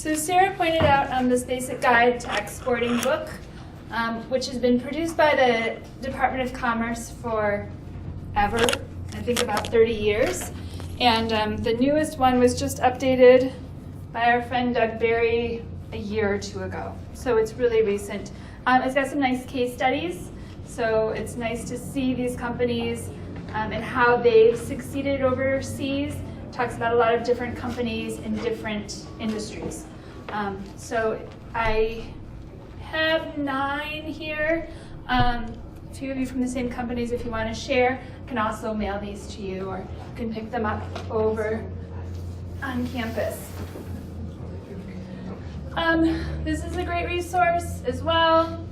So Sarah pointed out on this basic guide to exporting book, which has been produced by the Department of Commerce for ever, I think about 30 years. And the newest one was just updated by our friend Doug Berry a year or two ago. So it's really recent. It's got some nice case studies. So it's nice to see these companies and how they've succeeded overseas. Talks about a lot of different companies in different industries. So I have 9 here. A few of you from the same companies, if you want to share, I can also mail these to you, or you can pick them up over on campus. This is a great resource as well.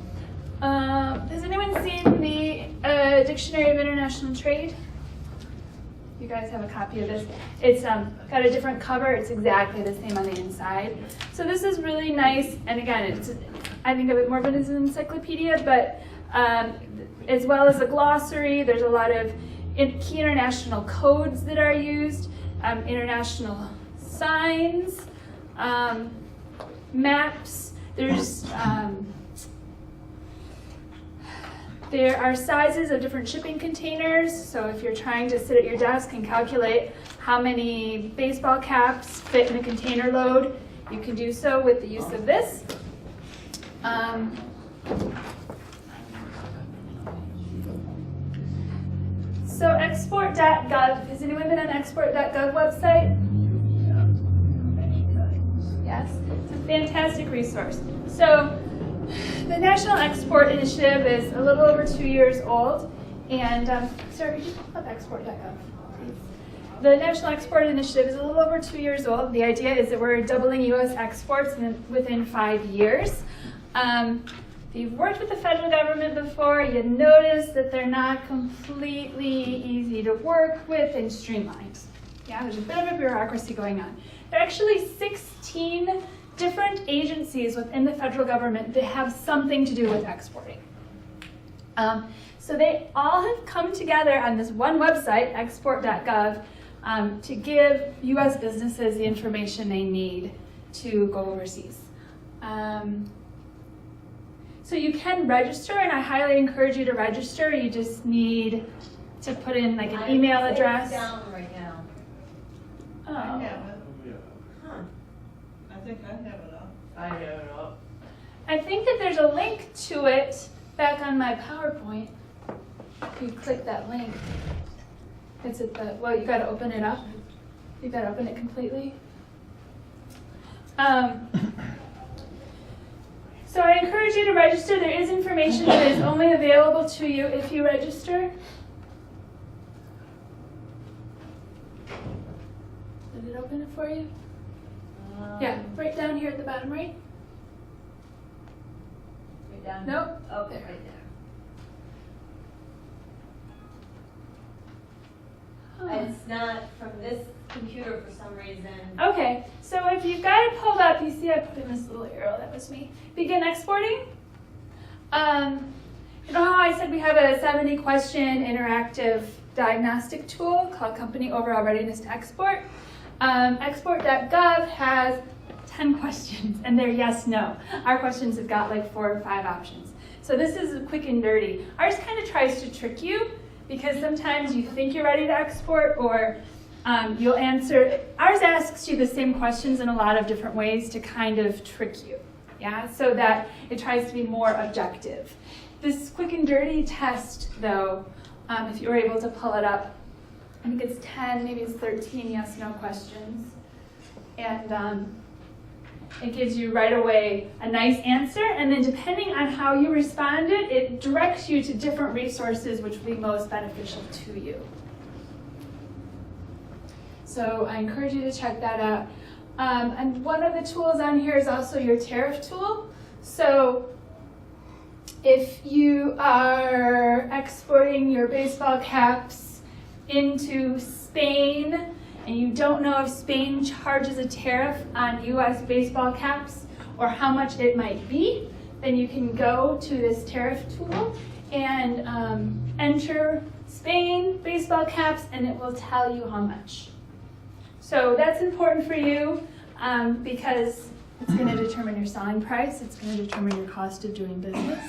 Has anyone seen the Dictionary of International Trade? You guys have a copy of this. It's got a different cover. It's exactly the same on the inside. So this is really nice. And again, I think of it more of it as an encyclopedia, but as well as a glossary. There's a lot of key international codes that are used, international signs, maps. There are sizes of different shipping containers, so if you're trying to sit at your desk and calculate how many baseball caps fit in a container load, you can do so with the use of this. So export.gov, has anyone been on export.gov website? Yes, it's a fantastic resource. So the National Export Initiative is a little over 2 years old, and Sarah, could you pull up export.gov, please? The National Export Initiative is a little over 2 years old. The idea is that we're doubling U.S. exports within 5 years. If you've worked with the federal government before, you notice that they're not completely easy to work with and streamlined. Yeah, there's a bit of a bureaucracy going on. There are actually 16 different agencies within the federal government that have something to do with exporting. So they all have come together on this one website, export.gov, to give U.S. businesses the information they need to go overseas. So you can register, and I highly encourage you to register. You just need to put in like an email address. Down right now. Oh. I have it. Huh. I think I have it up. I have it up. I think that there's a link to it back on my PowerPoint. If you click that link, it's at the, well, you gotta open it up. You gotta open it completely. So I encourage you to register. There is information that is only available to you if you register. Did it open it for you? Yeah, right down here at the bottom right. Right down. Nope. Okay, There. right there. Oh. It's not from this computer for some reason. Okay, so if you've got it pulled up, you see I put in this little arrow, that was me. Begin exporting. You know how I said we have a 70-question interactive diagnostic tool called Company Overall Readiness to Export? Export.gov has 10 questions, and they're yes, no. Our questions have got like 4 or 5 options. So this is quick and dirty. Ours kind of tries to trick you, because sometimes you think you're ready to export, or you'll answer. Ours asks you the same questions in a lot of different ways to kind of trick you, yeah, so that it tries to be more objective. This quick and dirty test, though, if you were able to pull it up, I think it's 10, maybe it's 13 yes/no questions, and it gives you right away a nice answer, and then depending on how you responded, it directs you to different resources which will be most beneficial to you. So I encourage you to check that out. And one of the tools on here is also your tariff tool. So if you are exporting your baseball caps into Spain, and you don't know if Spain charges a tariff on U.S. baseball caps or how much it might be, then you can go to this tariff tool and enter Spain baseball caps, and it will tell you how much. So that's important for you because It's going to determine your selling price. It's going to determine your cost of doing business.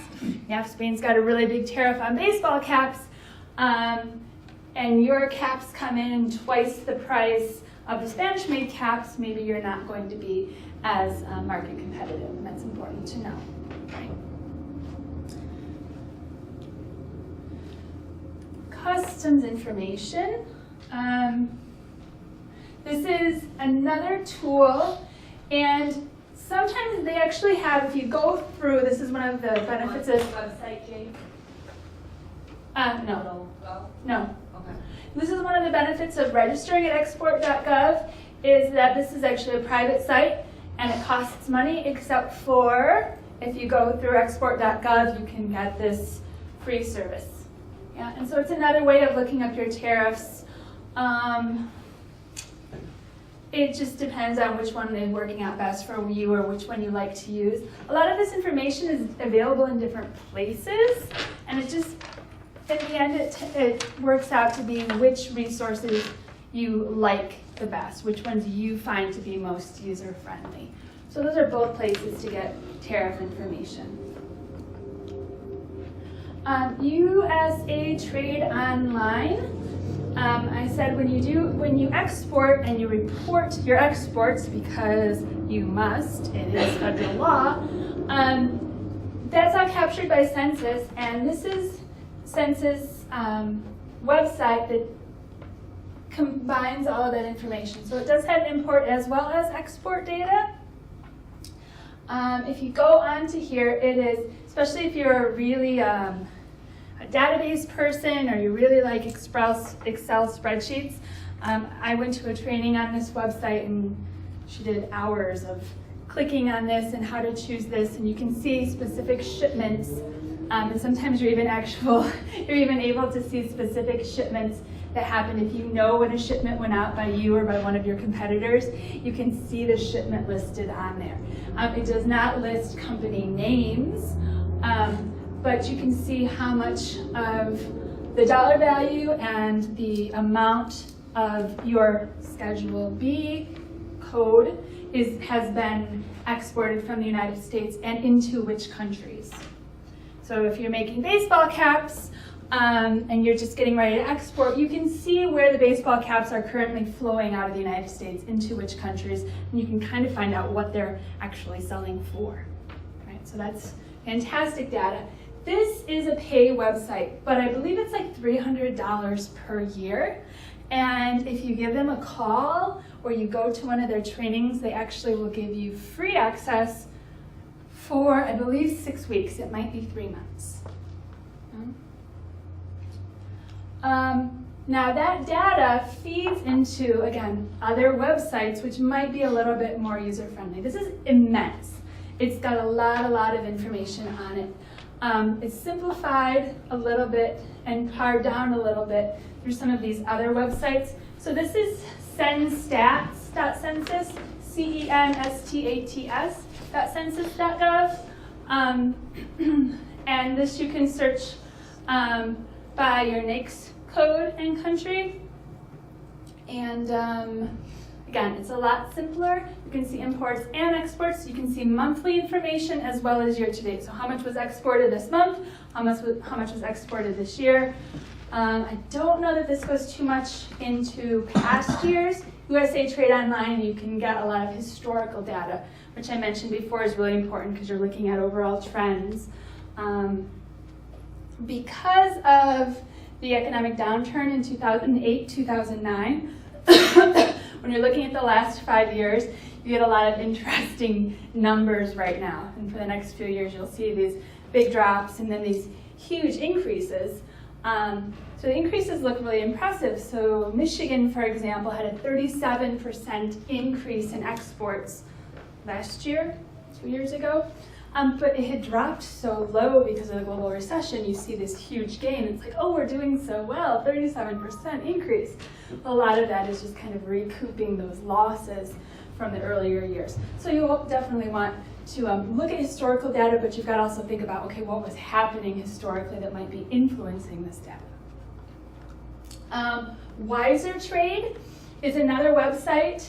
Yeah, if Spain's got a really big tariff on baseball caps, and your caps come in twice the price of the Spanish-made caps, maybe you're not going to be as market competitive, and that's important to know. Right? Customs information. This is another tool, and sometimes they actually have, if you go through, this is one of the benefits of Website, Jane? no, Well, no. okay. This is one of the benefits of registering at export.gov is that this is actually a private site and it costs money, except for if you go through export.gov, you can get this free service. Yeah, and so it's another way of looking up your tariffs. It just depends on which one is working out best for you or which one you like to use. A lot of this information is available in different places, and it just, in the end, it works out to be which resources you like the best, which ones you find to be most user-friendly. So those are both places to get tariff information. USA Trade Online. I said when you export and you report your exports, because you must, it is federal law, that's all captured by Census, and this is Census website that combines all of that information. So it does have import as well as export data. If you go onto here, it is, especially if you're really a database person or you really like Excel spreadsheets. I went to a training on this website and she did hours of clicking on this and how to choose this, and you can see specific shipments, and sometimes you're even able to see specific shipments that happen. If you know when a shipment went out by you or by one of your competitors, you can see the shipment listed on there. It does not list company names, but you can see how much of the dollar value and the amount of your Schedule B code has been exported from the United States and into which countries. So if you're making baseball caps and you're just getting ready to export, you can see where the baseball caps are currently flowing out of the United States into which countries, and you can kind of find out what they're actually selling for. Right? So that's fantastic data. This is a pay website, but I believe it's like $300 per year. And if you give them a call or you go to one of their trainings, they actually will give you free access for, I believe, 6 weeks. It might be 3 months. Now that data feeds into, again, other websites, which might be a little bit more user-friendly. This is immense. It's got a lot of information on it. It's simplified a little bit and pared down a little bit through some of these other websites. So this is censtats.census, CENSTATS.census.gov. And this you can search by your NAICS code and country. And again, it's a lot simpler. You can see imports and exports. You can see monthly information as well as year-to-date. So how much was exported this month? How much was exported this year? I don't know that this goes too much into past years. USA Trade Online, you can get a lot of historical data, which I mentioned before is really important because you're looking at overall trends. Because of the economic downturn in 2008, 2009, when you're looking at the last 5 years, you get a lot of interesting numbers right now. And for the next few years, you'll see these big drops and then these huge increases. So the increases look really impressive. So Michigan, for example, had a 37% increase in exports last year, 2 years ago. But it had dropped so low because of the global recession. You see this huge gain. It's like, oh, we're doing so well, 37% increase. A lot of that is just kind of recouping those losses from the earlier years. So you definitely want to look at historical data, but you've got to also think about, okay, what was happening historically that might be influencing this data. Wiser Trade is another website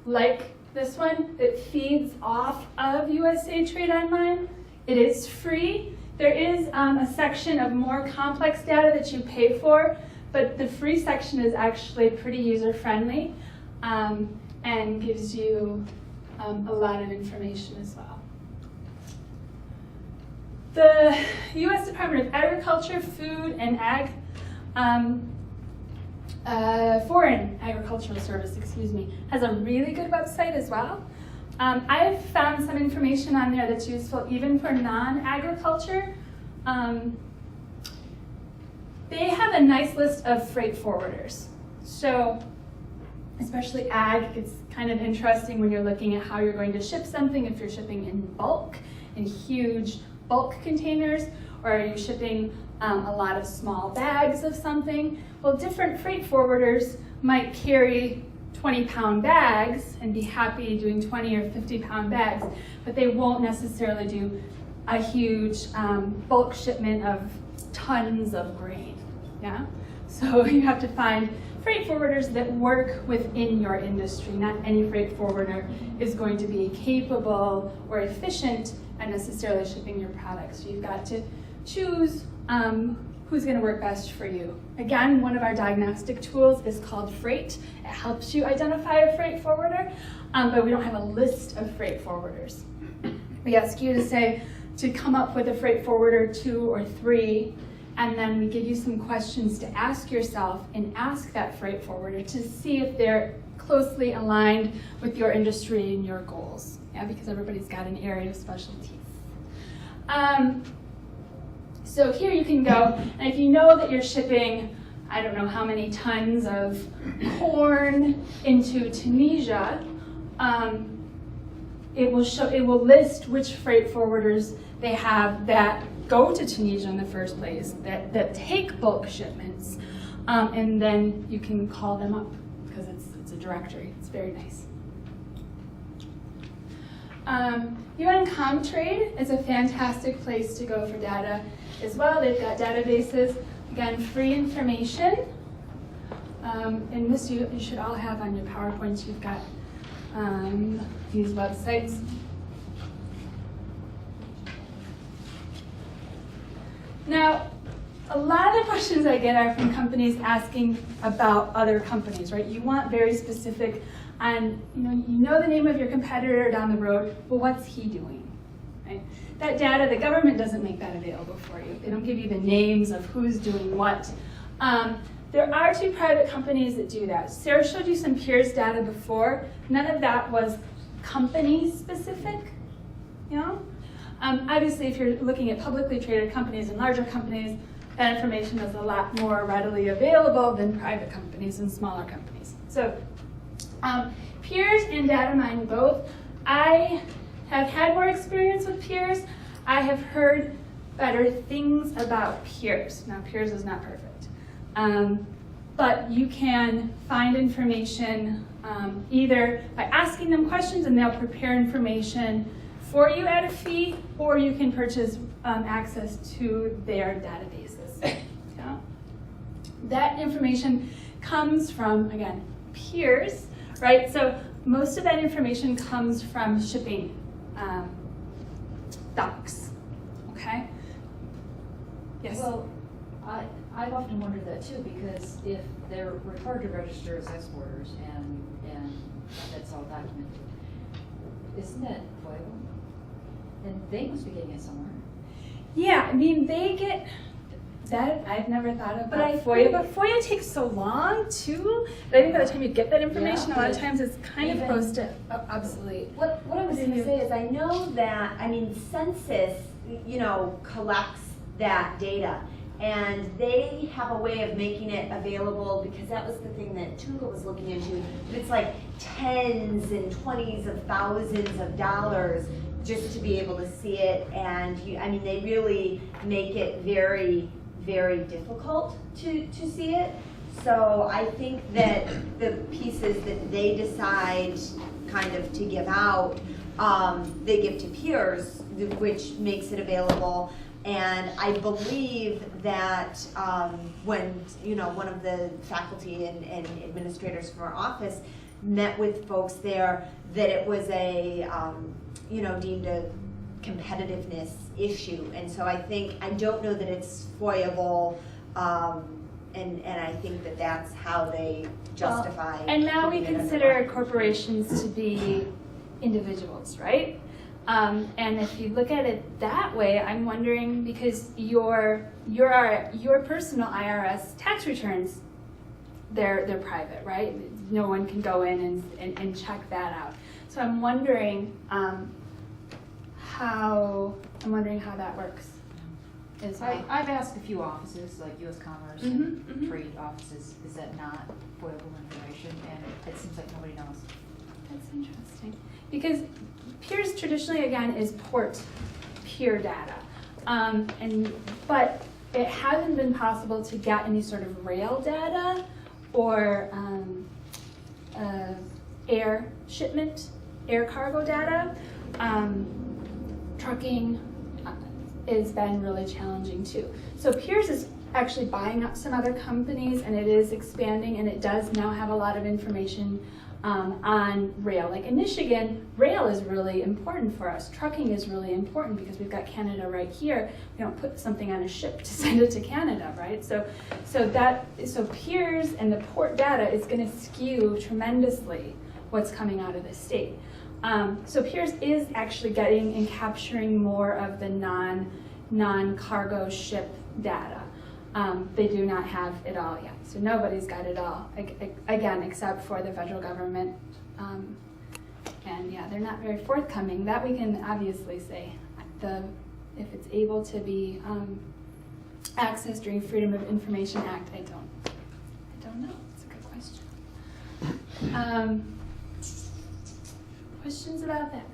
like this one, that feeds off of USA Trade Online. It is free. There is a section of more complex data that you pay for, but the free section is actually pretty user-friendly and gives you a lot of information as well. The U.S. Department of Agriculture, Food and Foreign Agricultural Service, has a really good website as well. I've found some information on there that's useful even for non-agriculture. They have a nice list of freight forwarders. So, especially ag, it's kind of interesting when you're looking at how you're going to ship something, if you're shipping in bulk, in huge bulk containers, or are you shipping a lot of small bags of something? Well, different freight forwarders might carry 20-pound bags and be happy doing 20 or 50-pound bags, but they won't necessarily do a huge bulk shipment of tons of grain, yeah? So you have to find freight forwarders that work within your industry. Not any freight forwarder is going to be capable or efficient at necessarily shipping your products. So you've got to choose who's going to work best for you. Again, one of our diagnostic tools is called Freight. It helps you identify a freight forwarder, but we don't have a list of freight forwarders. We ask you to come up with a freight forwarder, 2 or 3, and then we give you some questions to ask yourself and ask that freight forwarder to see if they're closely aligned with your industry and your goals, yeah, because everybody's got an area of specialties. So here you can go, and if you know that you're shipping, I don't know how many tons of corn into Tunisia, it will list which freight forwarders they have that go to Tunisia in the first place, that take bulk shipments, and then you can call them up because it's a directory. It's very nice. UN Comtrade is a fantastic place to go for data as well. They've got databases, again, free information. And this you should all have on your PowerPoints. You've got these websites. Now, a lot of the questions I get are from companies asking about other companies, right? You want very specific, and you know the name of your competitor down the road. Well, what's he doing? Right? That data, the government doesn't make that available for you. They don't give you the names of who's doing what. There are 2 private companies that do that. Sarah showed you some peers data before. None of that was company specific, Obviously, if you're looking at publicly traded companies and larger companies, that information is a lot more readily available than private companies and smaller companies. So peers and Datamine both. I have had more experience with peers. I have heard better things about peers. Now, peers is not perfect. But you can find information either by asking them questions and they'll prepare information for you at a fee, or you can purchase access to their databases. Yeah? That information comes from, again, peers, right? So most of that information comes from shipping docs, okay? Yes? Well, I've often wondered that too, because if they're required to register as exporters and that's all documented, isn't that FOIA? And they must be getting it somewhere. Yeah, I mean, they get that. I've never thought about FOIA, but FOIA takes so long too. But I think by the time you get that information, a lot of times it's kind of close to obsolete. What I was going to say is I know that, Census, collects that data. And they have a way of making it available, because that was the thing that Tula was looking into. But it's like tens and 20s of thousands of dollars just to be able to see it. And they really make it very, very difficult to see it. So I think that the pieces that they decide kind of to give out, they give to peers, which makes it available. And I believe that when one of the faculty and administrators from our office met with folks there, that it was a, deemed a competitiveness issue. And so I don't know that it's foiable, and I think that that's how they justify. And now we putting it under consider law. corporations to be individuals, right? And if you look at it that way, I'm wondering, because your personal IRS tax returns, they're private, right? No one can go in and check that out. So I'm wondering how that works. I've asked a few offices, like U.S. Commerce Mhm, and mhm. trade offices, is that not foilable information? And it seems like nobody knows. That's interesting. Because PEERS traditionally, again, is peer data. But it hasn't been possible to get any sort of rail data or air shipment, air cargo data. Trucking has been really challenging too. So PEERS is actually buying up some other companies, and it is expanding, and it does now have a lot of information on rail. Like in Michigan, rail is really important for us. Trucking is really important because we've got Canada right here. We don't put something on a ship to send it to Canada, right? So PEERS and the port data is going to skew tremendously what's coming out of the state. So PEERS is actually getting and capturing more of the non-cargo ship data. They do not have it all yet. So nobody's got it all, again, except for the federal government. And yeah, they're not very forthcoming. That we can obviously say. If it's able to be accessed during Freedom of Information Act, I don't know. It's a good question. Questions about that?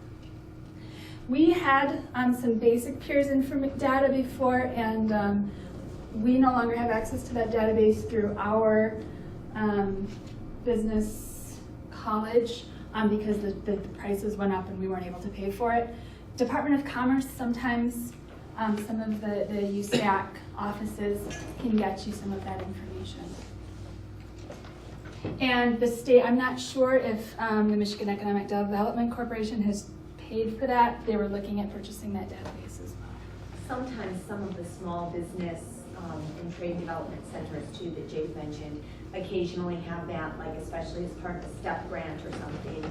We had some basic PEERS data before, and we no longer have access to that database through our business college because the prices went up and we weren't able to pay for it. Department of Commerce, sometimes some of the USAC offices can get you some of that information. And the state, I'm not sure if the Michigan Economic Development Corporation has paid for that. They were looking at purchasing that database as well. Sometimes some of the small business and trade development centers too that Jake mentioned occasionally have that, like especially as part of a STEP grant or something.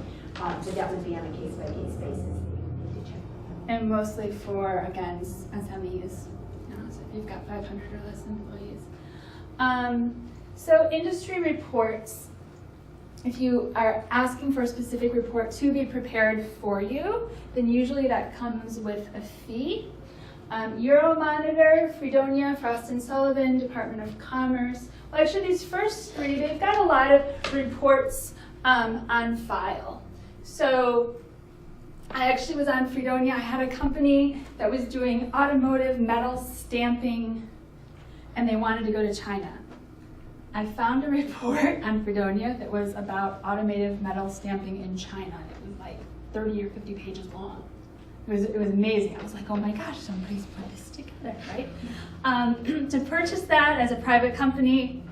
So that would be on a case-by-case basis. You need to check. And mostly for, again, SMEs, so if you've got 500 or less employees. So industry reports, if you are asking for a specific report to be prepared for you, then usually that comes with a fee. Euromonitor, Fredonia, Frost & Sullivan, Department of Commerce. Well, actually, these first three, they've got a lot of reports on file. So I actually was on Fredonia. I had a company that was doing automotive metal stamping, and they wanted to go to China. I found a report on Fredonia that was about automotive metal stamping in China. It was like 30 or 50 pages long. It was amazing. I was like, oh my gosh, somebody's put this together, right? To purchase that as a private company,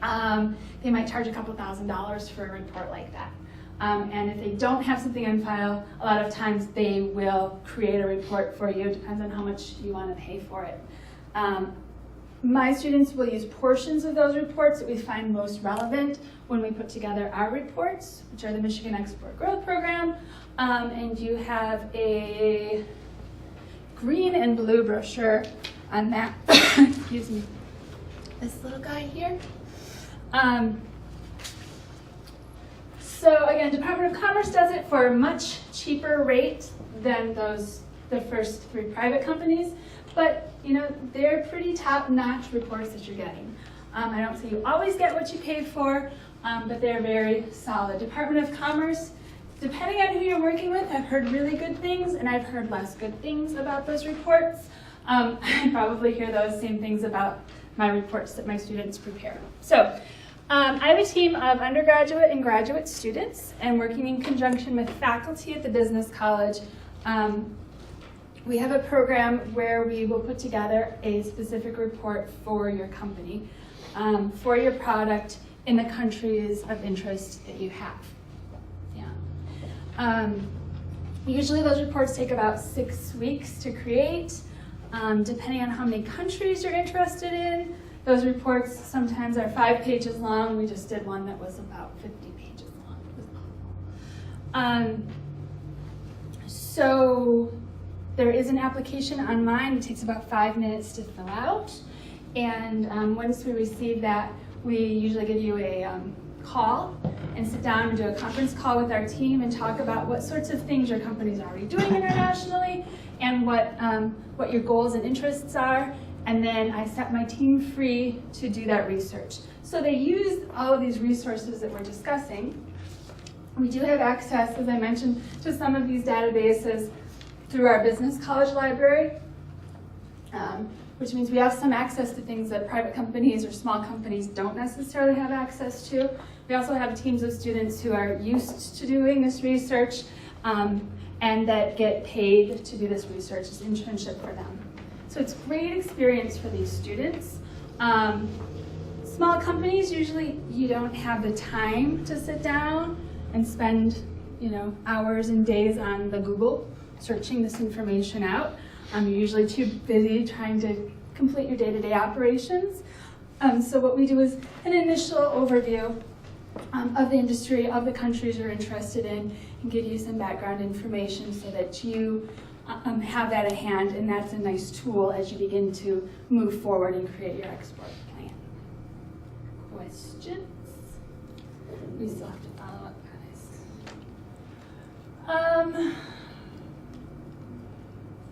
they might charge a couple $1,000s for a report like that. And if they don't have something on file, a lot of times they will create a report for you. It depends on how much you want to pay for it. My students will use portions of those reports that we find most relevant when we put together our reports, which are the Michigan Export Growth Program. And you have a green and blue brochure on that. Excuse me. This little guy here. So again, Department of Commerce does it for a much cheaper rate than the first three private companies. But they're pretty top-notch reports that you're getting. I don't say you always get what you pay for, but they're very solid. Department of Commerce, depending on who you're working with, I've heard really good things, and I've heard less good things about those reports. I probably hear those same things about my reports that my students prepare. So I have a team of undergraduate and graduate students, and working in conjunction with faculty at the business college, we have a program where we will put together a specific report for your company, for your product in the countries of interest that you have. Usually those reports take about 6 weeks to create. Depending on how many countries you're interested in, those reports sometimes are 5 pages long. We just did one that was about 50 pages long. So there is an application online. It takes about 5 minutes to fill out. And once we receive that, we usually give you a call and sit down and do a conference call with our team and talk about what sorts of things your company's already doing internationally and what your goals and interests are. And then I set my team free to do that research. So they use all of these resources that we're discussing. We do have access, as I mentioned, to some of these databases through our business college library, which means we have some access to things that private companies or small companies don't necessarily have access to. We also have teams of students who are used to doing this research and that get paid to do this research as internship for them. So it's a great experience for these students. Small companies, usually you don't have the time to sit down and spend hours and days on the Google searching this information out. You're usually too busy trying to complete your day-to-day operations. So what we do is an initial overview of the industry, of the countries you're interested in, and give you some background information so that you have that at hand, and that's a nice tool as you begin to move forward and create your export plan. Questions? We still have to follow up, guys.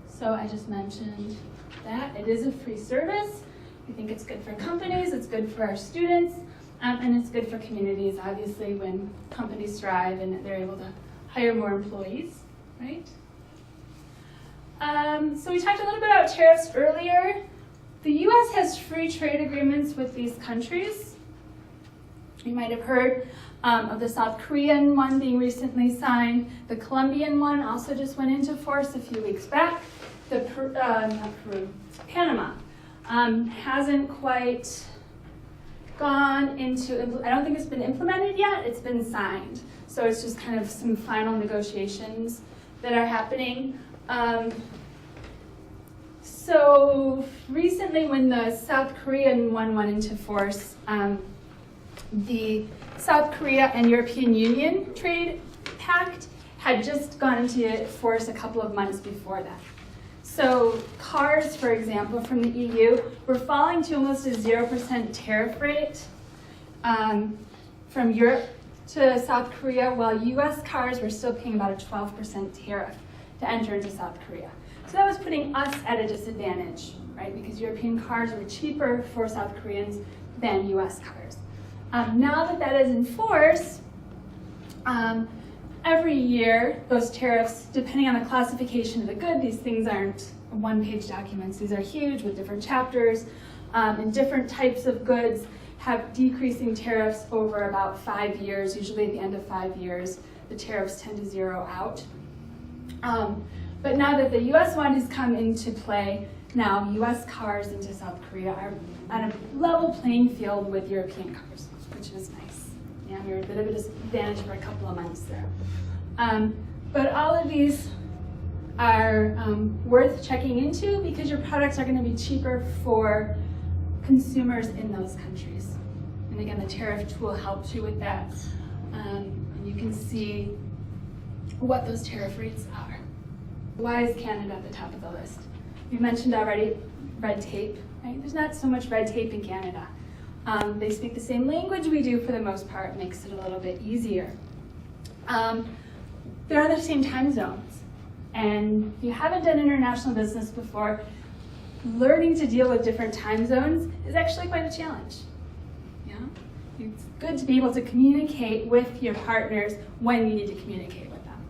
So I just mentioned that it is a free service. We think it's good for companies, it's good for our students, and it's good for communities, obviously, when companies thrive and they're able to hire more employees, right? So we talked a little bit about tariffs earlier. The US has free trade agreements with these countries. You might have heard of the South Korean one being recently signed. The Colombian one also just went into force a few weeks back. Panama hasn't quite gone into, I don't think it's been implemented yet, it's been signed. So it's just kind of some final negotiations that are happening. So recently when the South Korean one went into force, the South Korea and European Union trade pact had just gone into force a couple of months before that. So cars, for example, from the EU were falling to almost a 0% tariff rate from Europe to South Korea, while US cars were still paying about a 12% tariff to enter into South Korea. So that was putting us at a disadvantage, right? Because European cars were cheaper for South Koreans than US cars. Now that that is in force, every year, those tariffs, depending on the classification of the good, these things aren't one-page documents. These are huge with different chapters, and different types of goods have decreasing tariffs over about 5 years. Usually at the end of 5 years, the tariffs tend to zero out. But now that the US one has come into play, now US cars into South Korea are on a level playing field with European cars, which is nice. Yeah, we were a bit of a disadvantage for a couple of months there. But all of these are worth checking into because your products are going to be cheaper for consumers in those countries. And again, the tariff tool helps you with that. And you can see what those tariff rates are. Why is Canada at the top of the list? We mentioned already red tape, right? There's not so much red tape in Canada. They speak the same language we do for the most part, makes it a little bit easier. They're on the same time zones. And if you haven't done international business before, learning to deal with different time zones is actually quite a challenge. Yeah? It's good to be able to communicate with your partners when you need to communicate with them.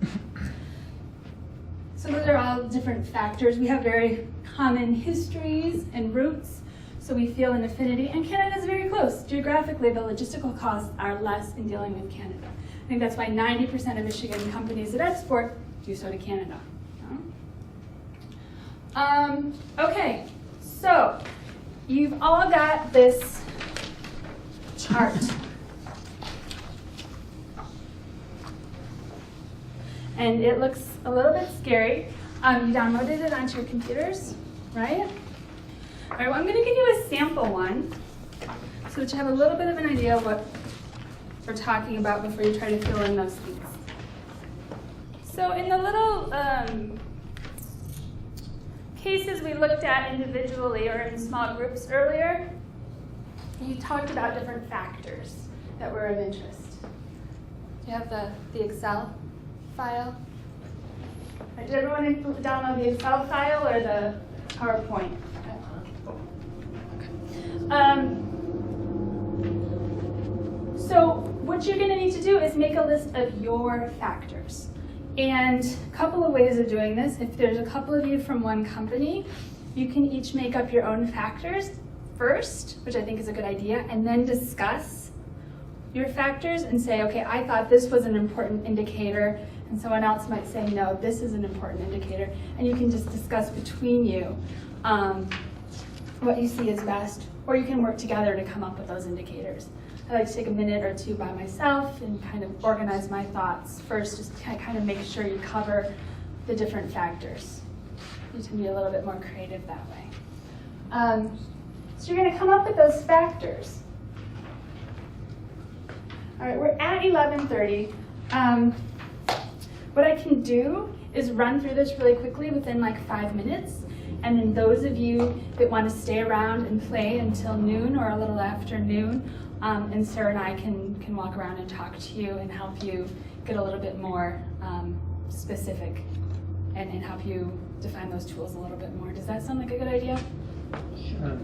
So those are all different factors. We have very common histories and roots, so we feel an affinity. And Canada is very close. Geographically, the logistical costs are less in dealing with Canada. I think that's why 90% of Michigan companies that export do so to Canada. Okay, so you've all got this chart. and it looks a little bit scary. You downloaded it onto your computers, right? All right, well, I'm gonna give you a sample one so that you have a little bit of an idea of what we're talking about before you try to fill in those things. So in the little cases we looked at individually or in small groups earlier, you talked about different factors that were of interest. Do you have the Excel file? Did everyone download the Excel file or the PowerPoint? So what you're going to need to do is make a list of your factors. And a couple of ways of doing this. If there's a couple of you from one company, you can each make up your own factors first, which I think is a good idea, and then discuss your factors and say, okay, I thought this was an important indicator, and someone else might say, no, this is an important indicator, and you can just discuss between you what you see as best, or you can work together to come up with those indicators. I like to take a minute or two by myself and kind of organize my thoughts first, just to kind of make sure you cover the different factors. You can be a little bit more creative that way. So you're going to come up with those factors. All right, we're at 11:30. What I can do is run through this really quickly within like 5 minutes. And then those of you that want to stay around and play until noon or a little after noon, and Sarah and I can walk around and talk to you and help you get a little bit more specific and help you define those tools a little bit more. Does that sound like a good idea? Sure.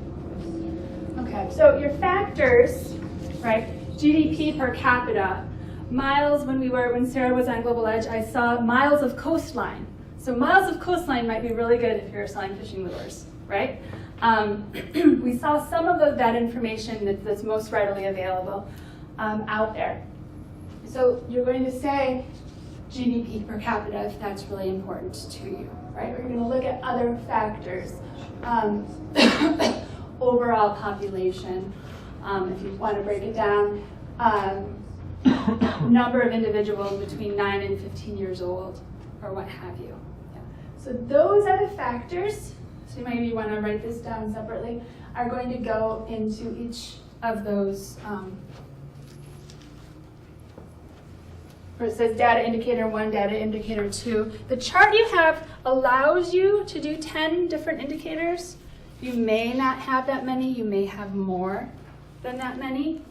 Okay, so your factors, right? GDP per capita. Miles, when Sarah was on Global Edge, I saw miles of coastline. So miles of coastline might be really good if you're selling fishing lures, right? We saw some of that information that's most readily available out there. So you're going to say GDP per capita if that's really important to you, right? We're going to look at other factors. Overall population, if you want to break it down, number of individuals between 9 and 15 years old, or what have you. Yeah. So those are the factors, so maybe you want to write this down separately, are going to go into each of those, where it says data indicator 1, data indicator 2. The chart you have allows you to do 10 different indicators. You may not have that many, you may have more than that many.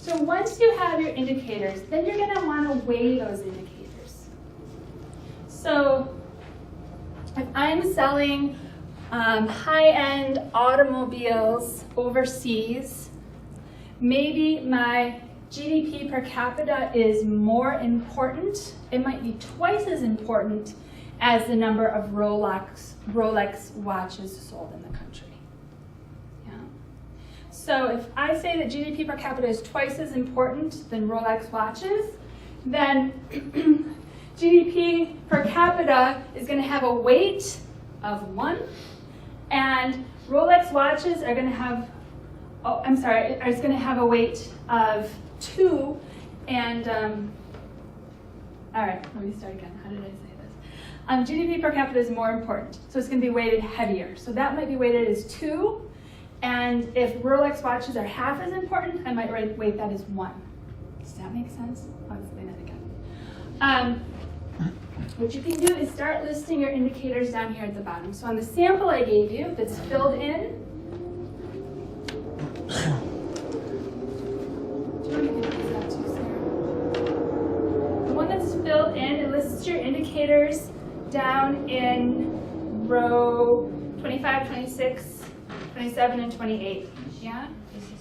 So once you have your indicators, then you're going to want to weigh those indicators. So if I'm selling high-end automobiles overseas, maybe my GDP per capita is more important. It might be twice as important as the number of Rolex watches sold in the country. Yeah. So if I say that GDP per capita is twice as important than Rolex watches, then GDP per capita is going to have a weight of 1, and Rolex watches are going to have, is going to have a weight of 2, and, all right, let me start again. How did I say this? GDP per capita is more important, so it's going to be weighted heavier. So that might be weighted as 2, and if Rolex watches are half as important, I might weight that as 1. Does that make sense? I'll explain that again. What you can do is start listing your indicators down here at the bottom. So on the sample I gave you that's filled in, filled in, it lists your indicators down in row 25, 26, 27, and 28. Yeah?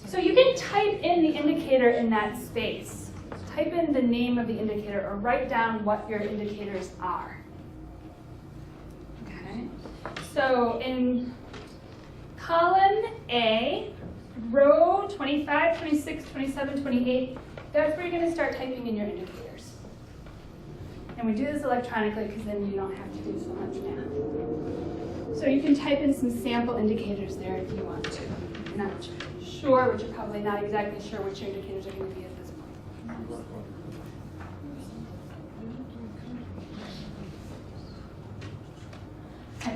So you can type in the indicator in that space. Type in the name of the indicator or write down what your indicators are. Okay? So in column A, row 25, 26, 27, 28, that's where you're going to start typing in your indicators. And we do this electronically because then you don't have to do so much math. So you can type in some sample indicators there if you want to. If you're not sure, which you're probably not exactly sure which your indicators are going to be at this point.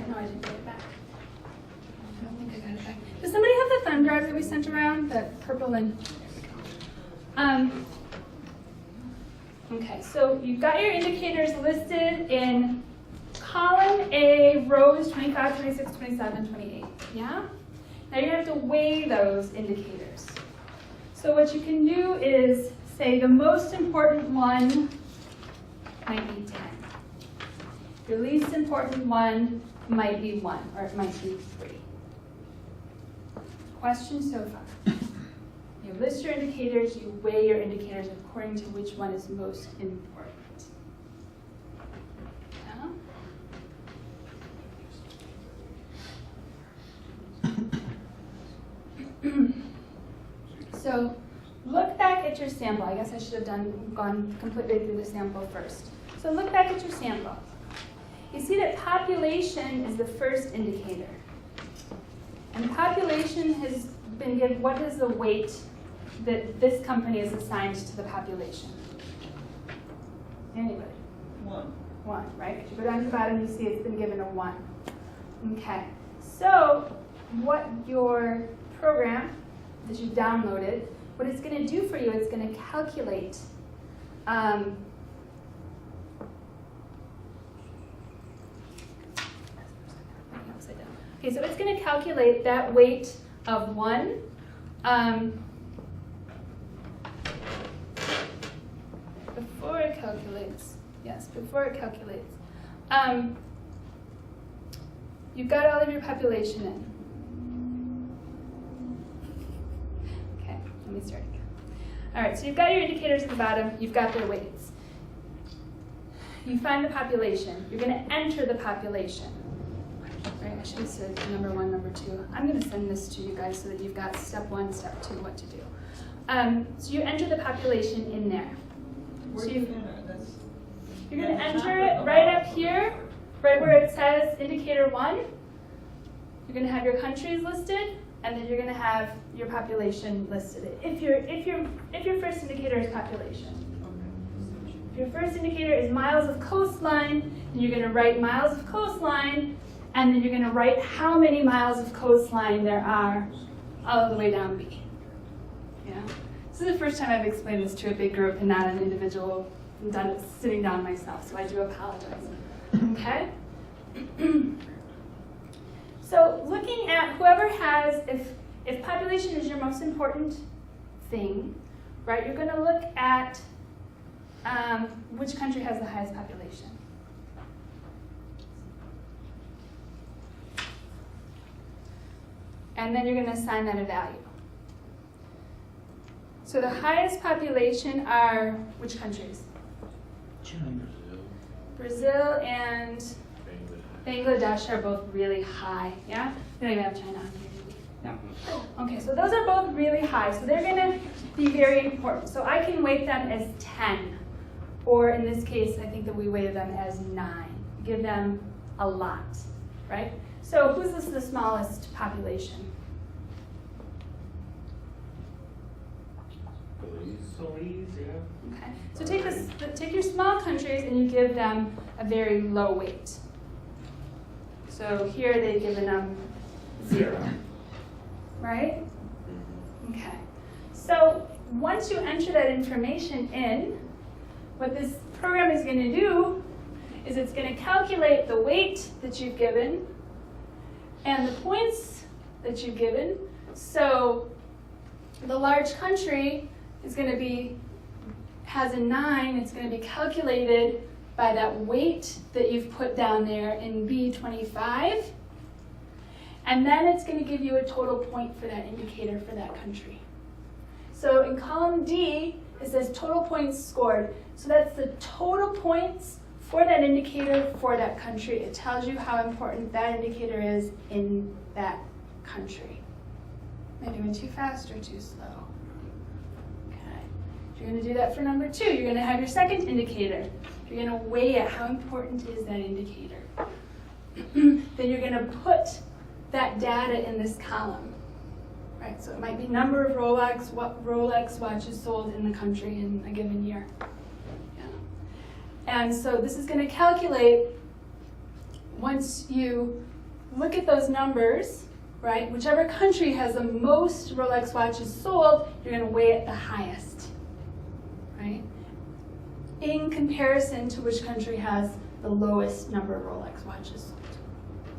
No, I didn't get it back. I don't think I got it back. Does somebody have the thumb drive that we sent around? That purple and... Okay, so you've got your indicators listed in column A, rows 25, 26, 27, 28. Yeah? Now you have to weigh those indicators. So what you can do is say the most important one might be 10. Your least important one might be 1, or it might be 3. Questions so far? You list your indicators, you weigh your indicators according to which one is most important. Yeah? So look back at your sample. I guess I should have gone completely through the sample first. So look back at your sample. You see that population is the first indicator. And population has been given, what is the weight that this company is assigned to the population? Anybody? 1. 1, right? If you go down to the bottom, you see it's been given a 1. Okay, so what your program that you downloaded, what it's going to do for you, it's going to calculate okay, so it's going to calculate that weight of 1. Before it calculates, you've got all of your population in. Okay, let me start again. All right, so you've got your indicators at the bottom, you've got their weights. You find the population, you're going to enter the population. Right, I should have said number 1, number 2. I'm going to send this to you guys so that you've got step 1, step 2, what to do. So you enter the population in there. Where So do you you- enter? That's You're going to enter it right up here, right where it says indicator 1. You're going to have your countries listed, and then you're going to have your population listed. If your first indicator is population. If your first indicator is miles of coastline, then you're going to write miles of coastline, and then you're going to write how many miles of coastline there are all the way down B. Yeah? This is the first time I've explained this to a big group and not an individual. I've done it sitting down myself, so I do apologize. Okay? So looking at whoever has, if population is your most important thing, right, you're going to look at which country has the highest population. And then you're going to assign that a value. So the highest population are which countries? China. Brazil and Bangladesh are both really high. Yeah? We don't even have China on here, do we? No. Okay, so those are both really high. So they're going to be very important. So I can weight them as 10. Or in this case, I think that we weighted them as 9. Give them a lot, right? So who's the smallest population? Belize, yeah. Okay. So take your small countries and you give them a very low weight. So here they've given them 0, right? Okay. So once you enter that information in, what this program is going to do is it's going to calculate the weight that you've given and the points that you've given. So the large country is going to has a 9. It's going to be calculated by that weight that you've put down there in B25. And then it's going to give you a total point for that indicator for that country. So in column D, it says total points scored. So that's the total points for that indicator for that country. It tells you how important that indicator is in that country. Am I doing too fast or too slow? Okay. You're going to do that for number 2. You're going to have your second indicator. You're going to weigh it. How important is that indicator? then you're going to put that data in this column. Right, so it might be number of Rolex watches sold in the country in a given year. Yeah. And so this is going to calculate, once you look at those numbers, right, whichever country has the most Rolex watches sold, you're going to weigh it the highest, right, in comparison to which country has the lowest number of Rolex watches sold.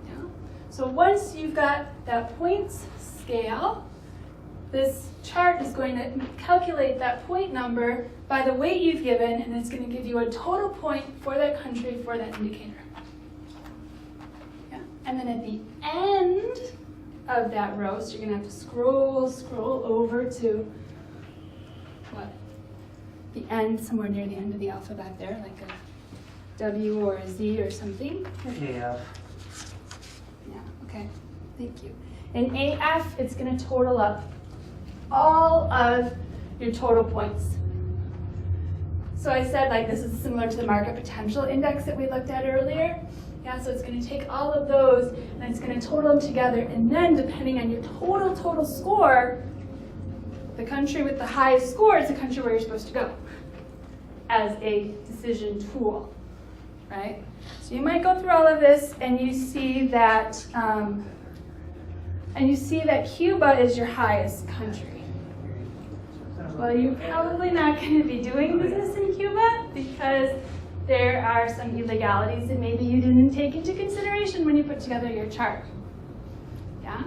Yeah? So once you've got that points scale, this chart is going to calculate that point number by the weight you've given, and it's going to give you a total point for that country for that indicator. Yeah. And then at the end of that row, so you're going to have to scroll over to what? The end, somewhere near the end of the alphabet there, like a W or a Z or something. AF. Yeah, okay, thank you. In AF, it's going to total up all of your total points. So I said, like, this is similar to the market potential index that we looked at earlier. Yeah, so it's going to take all of those and it's going to total them together, and then depending on your total score, the country with the highest score is the country where you're supposed to go as a decision tool, right? So you might go through all of this and you see that Cuba is your highest country. Well, you're probably not going to be doing business in Cuba because there are some illegalities that maybe you didn't take into consideration when you put together your chart. Yeah?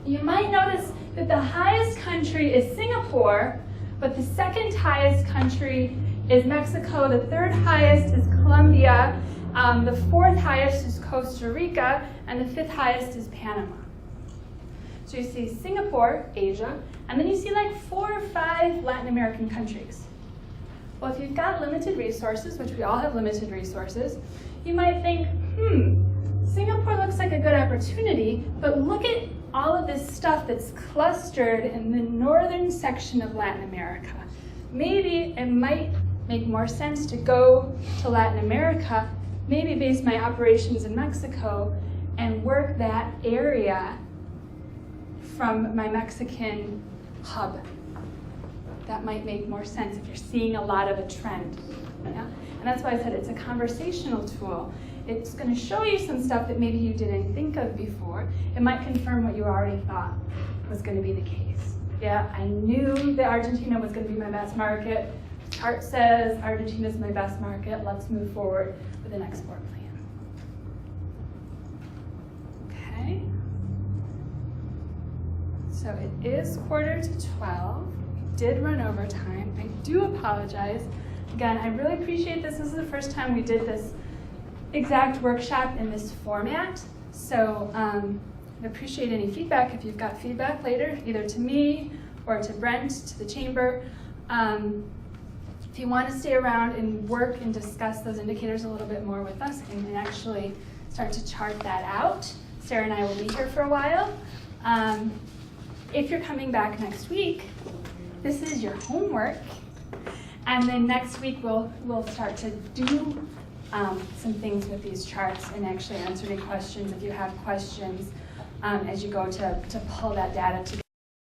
You might notice that the highest country is Singapore, but the second highest country is Mexico, the third highest is Colombia, the fourth highest is Costa Rica, and the fifth highest is Panama. So you see Singapore, Asia, and then you see like 4 or 5 Latin American countries. Well, if you've got limited resources, which we all have limited resources, you might think, Singapore looks like a good opportunity, but look at all of this stuff that's clustered in the northern section of Latin America. Maybe it might make more sense to go to Latin America, maybe base my operations in Mexico, and work that area from my Mexican hub. That might make more sense if you're seeing a lot of a trend. Yeah? And that's why I said it's a conversational tool. It's going to show you some stuff that maybe you didn't think of before. It might confirm what you already thought was going to be the case. Yeah, I knew that Argentina was going to be my best market. Chart says Argentina is my best market. Let's move forward with an export plan. Okay. So it is 11:45. We did run over time. I do apologize. Again, I really appreciate this. This is the first time we did this exact workshop in this format. So I appreciate any feedback. If you've got feedback later, either to me or to Brent, to the chamber. If you want to stay around and work and discuss those indicators a little bit more with us and actually start to chart that out, Sarah and I will be here for a while. If you're coming back next week, this is your homework. And then next week we'll start to do some things with these charts and actually answer any questions if you have questions as you go to pull that data together.